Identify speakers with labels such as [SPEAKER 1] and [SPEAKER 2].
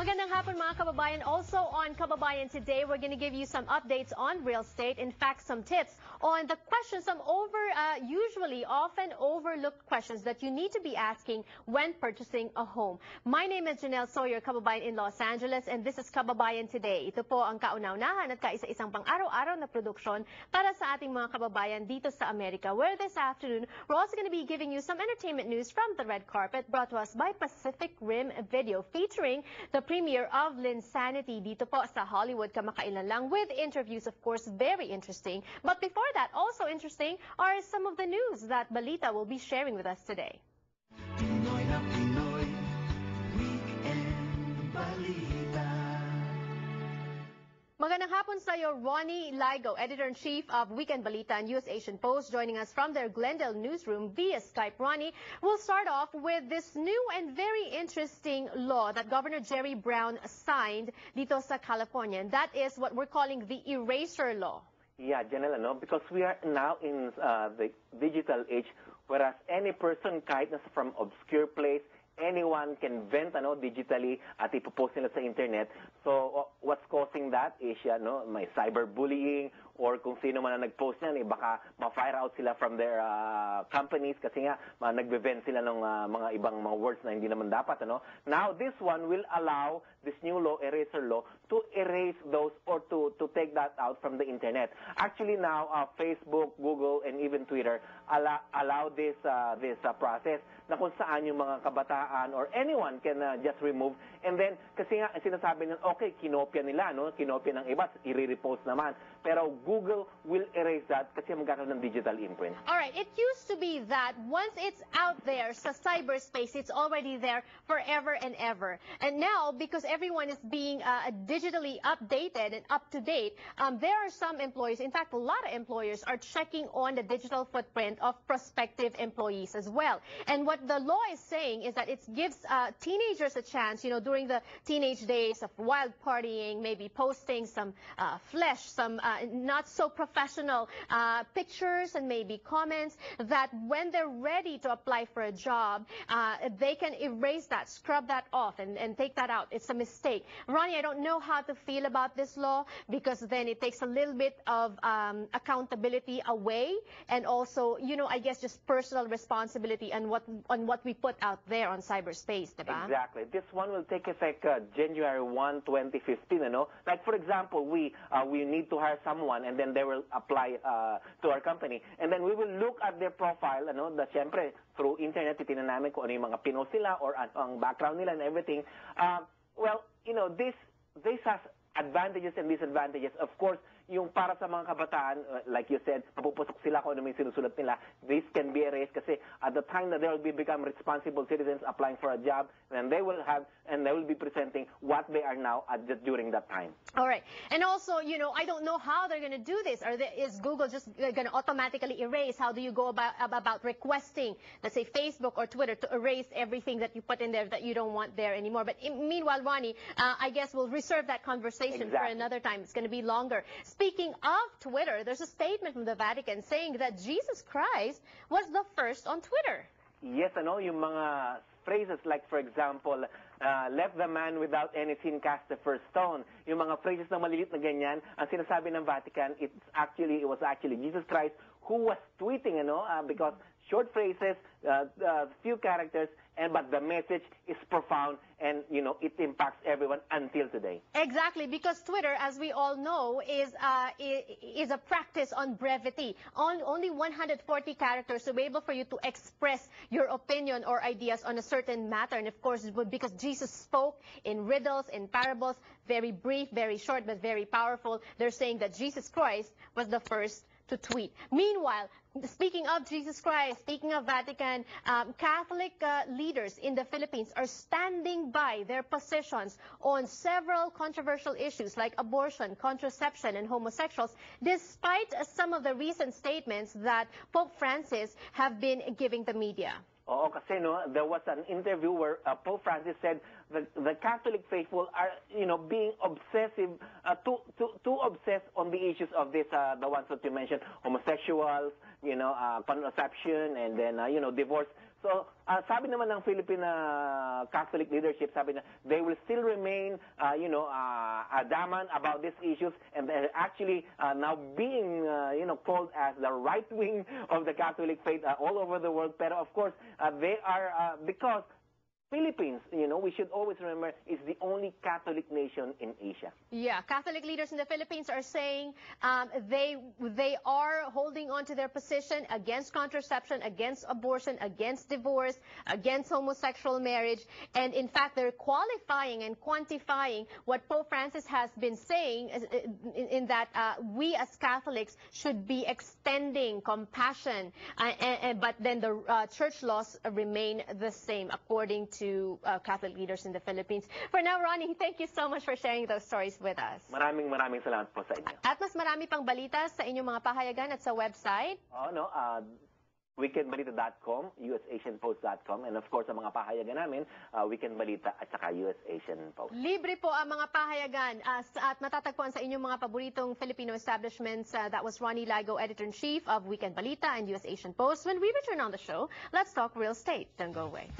[SPEAKER 1] Magandang hapon mga kababayan. Also on Kababayan Today, we're going to give you some updates on real estate. In fact, some tips on the questions, some usually often overlooked questions that you need to be asking when purchasing a home. My name is Janelle Sawyer, kababayan in Los Angeles, and this is Kababayan Today. Ito po ang kauna-unahan at kaisa-isang pang-araw-araw na produksyon para sa ating mga kababayan dito sa Amerika, where this afternoon, we're also going to be giving you some entertainment news from the red carpet brought to us by Pacific Rim Video, featuring the premiere of Linsanity dito po sa Hollywood kamakailan lang, with interviews, of course, very interesting. But before that, also interesting are some of the news that Balita will be sharing with us today.
[SPEAKER 2] Pinoy na Pinoy, Weekend Balita.
[SPEAKER 1] Magandang hapon sa iyo, Ronnie Ligo, Editor-in-Chief of Weekend Balita and US Asian Post, joining us from their Glendale newsroom via Skype. Ronnie, we'll start off with this new and very interesting law that Governor Jerry Brown signed dito sa California, and that is what we're calling the eraser law.
[SPEAKER 3] Yeah, Janela, no? Because we are now in the digital age, whereas any person, kahit nasa from obscure place, anyone can vent digitally at ipopost nila sa internet. So what's causing that is may cyberbullying, or kung sino man na nag-post niyan, baka ma-fire out sila from their companies kasi nga nagbe-vent sila ng mga ibang mga words na hindi naman dapat. Now this one will allow, this new law, eraser law, to erase those or to take that out from the internet. Actually now Facebook, Google, and even Twitter allow this process na kung saan yung mga kabataan or anyone can just remove. And then kasi nga sinasabi nila, okay, kinopya nila, kinopya ng iba, i-repost naman. Pero Google will erase that kasi magkakaroon ng digital imprint.
[SPEAKER 1] All right, it used to be that once it's out there sa cyberspace, it's already there forever and ever. And now, because everyone is being digitally updated and up to date, there are some employees, in fact, a lot of employers are checking on the digital footprint of prospective employees as well. And what the law is saying is that it gives teenagers a chance, during the teenage days of wild partying, maybe posting some flesh, some not so professional pictures and maybe comments, that when they're ready to apply for a job, they can erase that, scrub that off, and take that out. It's a mistake. Ronnie, I don't know how to feel about this law, because then it takes a little bit of accountability away, and also, I guess just personal responsibility on what we put out there on cyberspace, diba?
[SPEAKER 3] Exactly. This one will take effect January 1, 2015. Like for example, we need to hire someone, and then they will apply to our company, and then we will look at their profile, syempre through internet titingnan namin kung ano yung mga pinost nila or ang background nila and everything. Well, this has advantages and disadvantages. Of course, yung para sa mga kabataan, like you said, mapupusok sila kung ano may sinusulat nila. This can be erased kasi at the time that they will become responsible citizens applying for a job, and they will be presenting what they are now during that time.
[SPEAKER 1] All right. And also, I don't know how they're going to do this. Is Google just going to automatically erase? How do you go about requesting, let's say, Facebook or Twitter to erase everything that you put in there that you don't want there anymore? But meanwhile, Ronnie, I guess we'll reserve that conversation for another time. It's going to be longer. Speaking of Twitter, there's a statement from the Vatican saying that Jesus Christ was the first on Twitter.
[SPEAKER 3] Yes, yung mga phrases like, for example, let the man without any sin cast the first stone. Yung mga phrases na malilit na ganyan, ang sinasabi ng Vatican, it was actually Jesus Christ who was tweeting, because short phrases, few characters, but the message is profound, and it impacts everyone until today.
[SPEAKER 1] Exactly, because Twitter, as we all know, is a practice on brevity. Only 140 characters to be able for you to express your opinion or ideas on a certain matter. And of course, because Jesus spoke in riddles, in parables, very brief, very short, but very powerful. They're saying that Jesus Christ was the first to tweet. Meanwhile, speaking of Jesus Christ, speaking of Vatican, Catholic leaders in the Philippines are standing by their positions on several controversial issues like abortion, contraception, and homosexuals, despite some of the recent statements that Pope Francis have been giving the media.
[SPEAKER 3] Oo, kasi there was an interview where Pope Francis said that the Catholic faithful are, being obsessive, too obsessed on the issues of this, the ones that you mentioned, homosexuals, contraception, and then, divorce. So, sabi naman ng Philippine Catholic leadership, sabi na they will still remain, adamant about these issues, and they're actually now being, called as the right wing of the Catholic faith all over the world. Pero of course, they are because Philippines, we should always remember, is the only Catholic nation in Asia.
[SPEAKER 1] Yeah, Catholic leaders in the Philippines are saying they are holding on to their position against contraception, against abortion, against divorce, against homosexual marriage, and in fact, they're qualifying and quantifying what Pope Francis has been saying in that we as Catholics should be extending compassion, but then the church laws remain the same according to Catholic leaders in the Philippines. For now, Ronnie, thank you so much for sharing those stories with us.
[SPEAKER 3] Maraming salamat po sa inyo.
[SPEAKER 1] At mas marami pang balita sa inyong mga pahayagan at sa website.
[SPEAKER 3] Weekendbalita.com, usasianpost.com, and of course, ang mga pahayagan namin, Weekend Balita at saka US Asian Post.
[SPEAKER 1] Libre po ang mga pahayagan at matatagpuan sa inyong mga paboritong Filipino establishments. That was Ronnie Ligo, Editor-in-Chief of Weekend Balita and US Asian Post. When we return on the show, let's talk real estate. Don't go away.